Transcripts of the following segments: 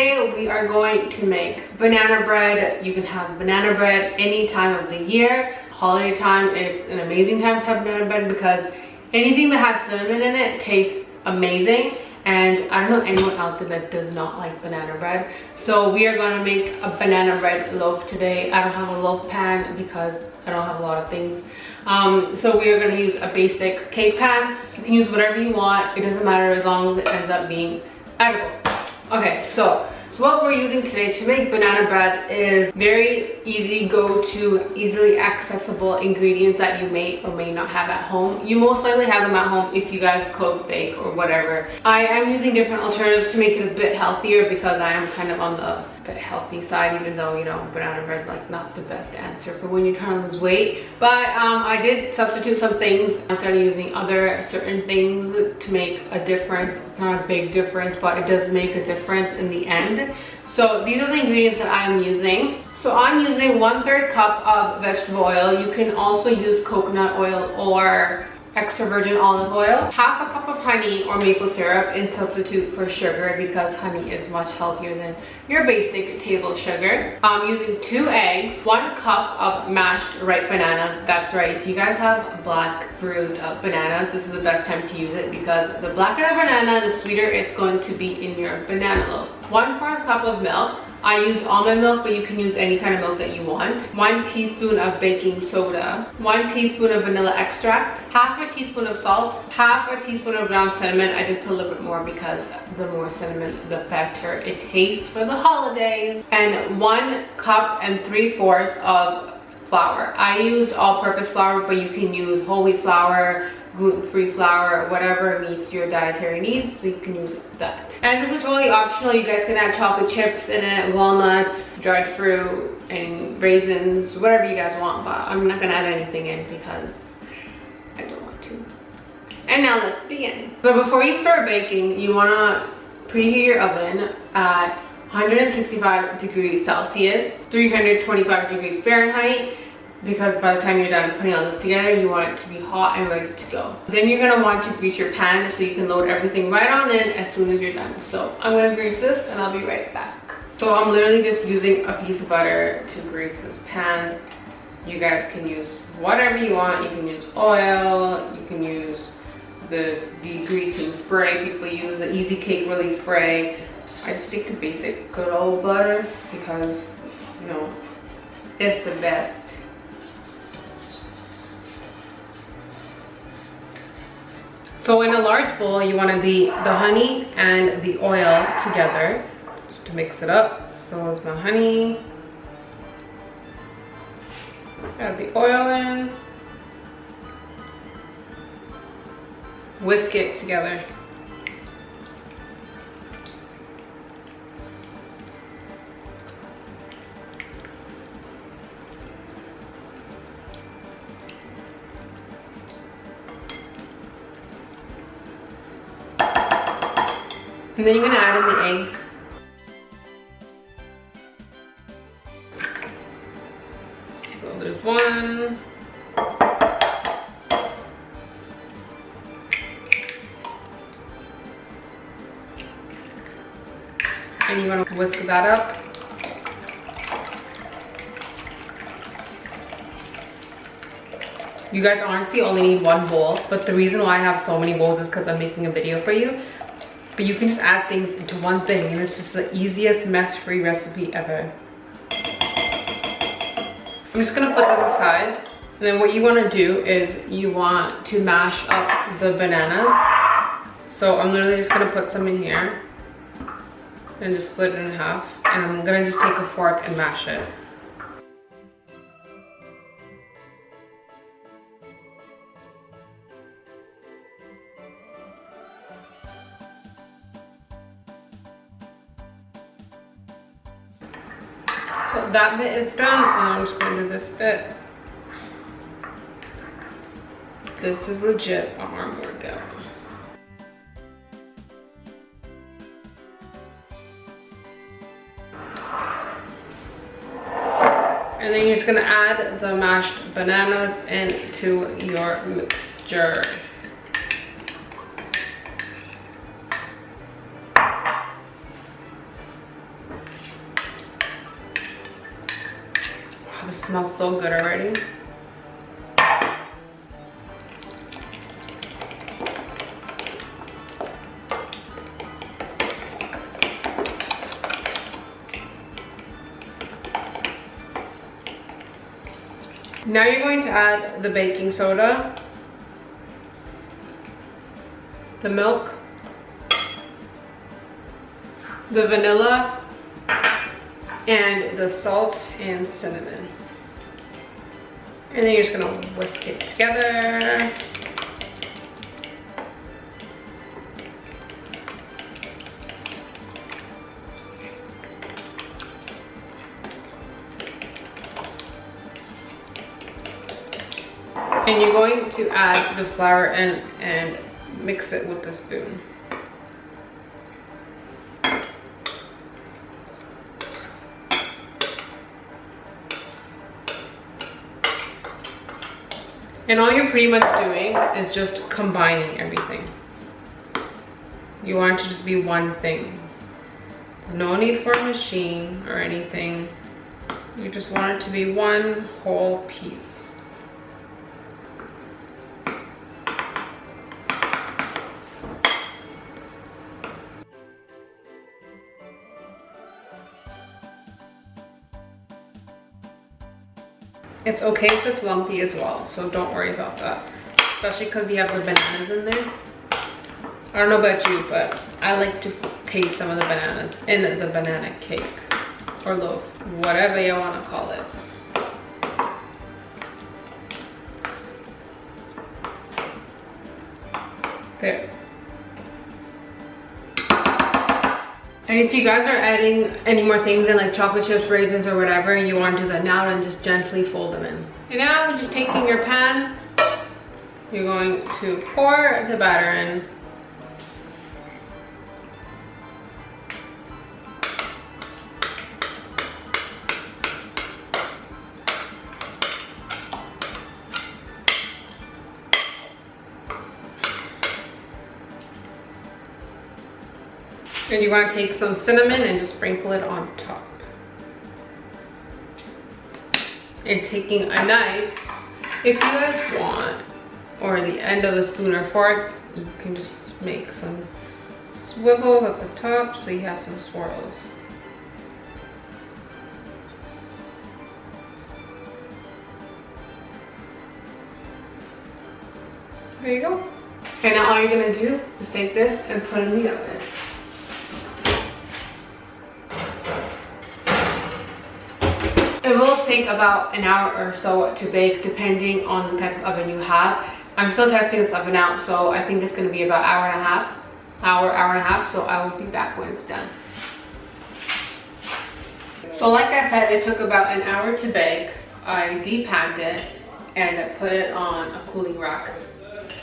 today we are going to make banana bread. You can have banana bread any time of the year. Holiday time, it's an amazing time to have banana bread because anything that has cinnamon in it tastes amazing. And I don't know anyone out there that does not like banana bread. So we are going to make a banana bread loaf today. I don't have a loaf pan because I don't have a lot of things. So we are going to use a basic cake pan. You can use whatever you want. It doesn't matter as long as it ends up being edible. Okay, so what we're using today to make banana bread is very easy, go-to, easily accessible ingredients that you may or may not have at home. You most likely have them at home if you guys cook, bake, or whatever. I am using different alternatives to make it a bit healthier because I am kind of on the bit healthy side, even though, you know, banana bread is like not the best answer for when you're trying to lose weight. But I did substitute some things. I started using other certain things to make a difference. It's not a big difference, but it does make a difference in the end. So these are the ingredients that I'm using. So I'm using 1/3 cup of vegetable oil. You can also use coconut oil or extra virgin olive oil, half a cup of honey or maple syrup in substitute for sugar because honey is much healthier than your basic table sugar. I'm using 2 eggs, 1 cup of mashed ripe bananas. That's right, if you guys have black bruised bananas, this is the best time to use it because the blacker the banana, the sweeter it's going to be in your banana loaf. 1/4 cup of milk. I use almond milk, but you can use any kind of milk that you want. 1 teaspoon of baking soda, 1 teaspoon of vanilla extract, half a teaspoon of salt, half a teaspoon of ground cinnamon. I did put a little bit more because the more cinnamon, the better it tastes for the holidays. And 1 cup and 3/4 of flour. I use all-purpose flour, but you can use whole wheat flour, gluten-free flour, whatever meets your dietary needs, so you can use that. And this is totally optional. You guys can add chocolate chips in it, walnuts, dried fruit, and raisins, whatever you guys want, but I'm not gonna add anything in because I don't want to. And now let's begin. So before you start baking, you wanna preheat your oven at 165 degrees Celsius, 325 degrees Fahrenheit, because by the time you're done putting all this together, you want it to be hot and ready to go. Then you're gonna want to grease your pan so you can load everything right on in as soon as you're done. So I'm gonna grease this and I'll be right back. So I'm literally just using a piece of butter to grease this pan. You guys can use whatever you want. You can use oil, you can use the degreasing spray. People use the Easy Cake Release spray. I just stick to basic good old butter because, you know, it's the best. So in a large bowl, you want to be the honey and the oil together, just to mix it up. So is my honey. Add the oil in. Whisk it together. And then you're gonna add in the eggs. So there's 1. And you're gonna whisk that up. You guys honestly only need 1 bowl, but the reason why I have so many bowls is because I'm making a video for you. But you can just add things into one thing and it's just the easiest mess-free recipe ever. I'm just gonna put this aside. And then what you wanna do is you want to mash up the bananas. So I'm literally just gonna put some in here and just split it in half. And I'm gonna just take a fork and mash it. So that bit is done, and I'm just going to do this bit. This is legit an arm workout. And then you're just gonna add the mashed bananas into your mixture. smells so good already. Now you're going to add the baking soda, the milk, the vanilla, and the salt and cinnamon. And then you're just gonna whisk it together. And you're going to add the flour and mix it with the spoon. And all you're pretty much doing is just combining everything. You want it to just be one thing. There's no need for a machine or anything. You just want it to be one whole piece. It's okay if it's lumpy as well, so don't worry about that. Especially because you have the bananas in there. I don't know about you, but I like to taste some of the bananas in the banana cake or loaf, whatever you want to call it. There. And if you guys are adding any more things in, like chocolate chips, raisins, or whatever, you want to do that now, and just gently fold them in. And now you're just taking your pan, you're going to pour the batter in. And you want to take some cinnamon and just sprinkle it on top. And taking a knife, if you guys want, or the end of a spoon or fork, you can just make some swivels at the top so you have some swirls. There you go. And now all you're gonna do is take this and put it in the oven. It will take about an hour or so to bake, depending on the type of oven you have. I'm still testing this oven out, so I think it's going to be about hour and a half, so I will be back when it's done. So like I said, it took about an hour to bake. I de-panned it and I put it on a cooling rack.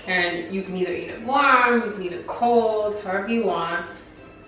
And you can either eat it warm, you can eat it cold, however you want.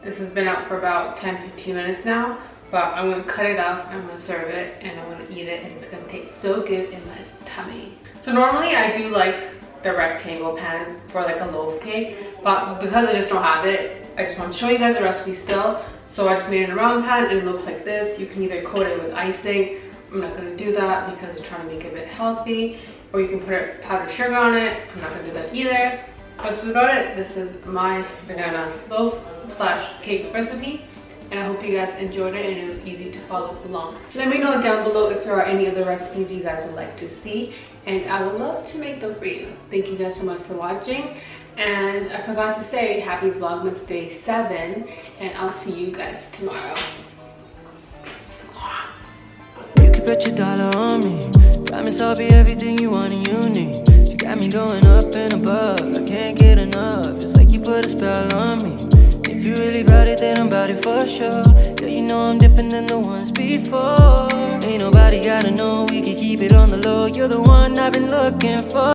This has been out for about 10-15 minutes now. But I'm gonna cut it up, I'm gonna serve it, and I'm gonna eat it, and it's gonna taste so good in my tummy. So normally I do like the rectangle pan for like a loaf cake, but because I just don't have it, I just want to show you guys the recipe still. So I just made it in a round pan, and it looks like this. You can either coat it with icing. I'm not gonna do that because I'm trying to make it a bit healthy, or you can put powdered sugar on it. I'm not gonna do that either. But this is about it. This is my banana loaf / cake recipe. And I hope you guys enjoyed it and it was easy to follow along. Let me know down below if there are any other recipes you guys would like to see, and I would love to make them for you. Thank you guys so much for watching, and I forgot to say happy Vlogmas Day 7, and I'll see you guys tomorrow. You can put your dollar on me. Promise I'll be everything you want and you need. You got me going up and above. I can't get enough. It's like you put a spell on me. If you really about it, then I'm about it for sure. Yeah, you know I'm different than the ones before. Ain't nobody gotta know, we can keep it on the low. You're the one I've been looking for.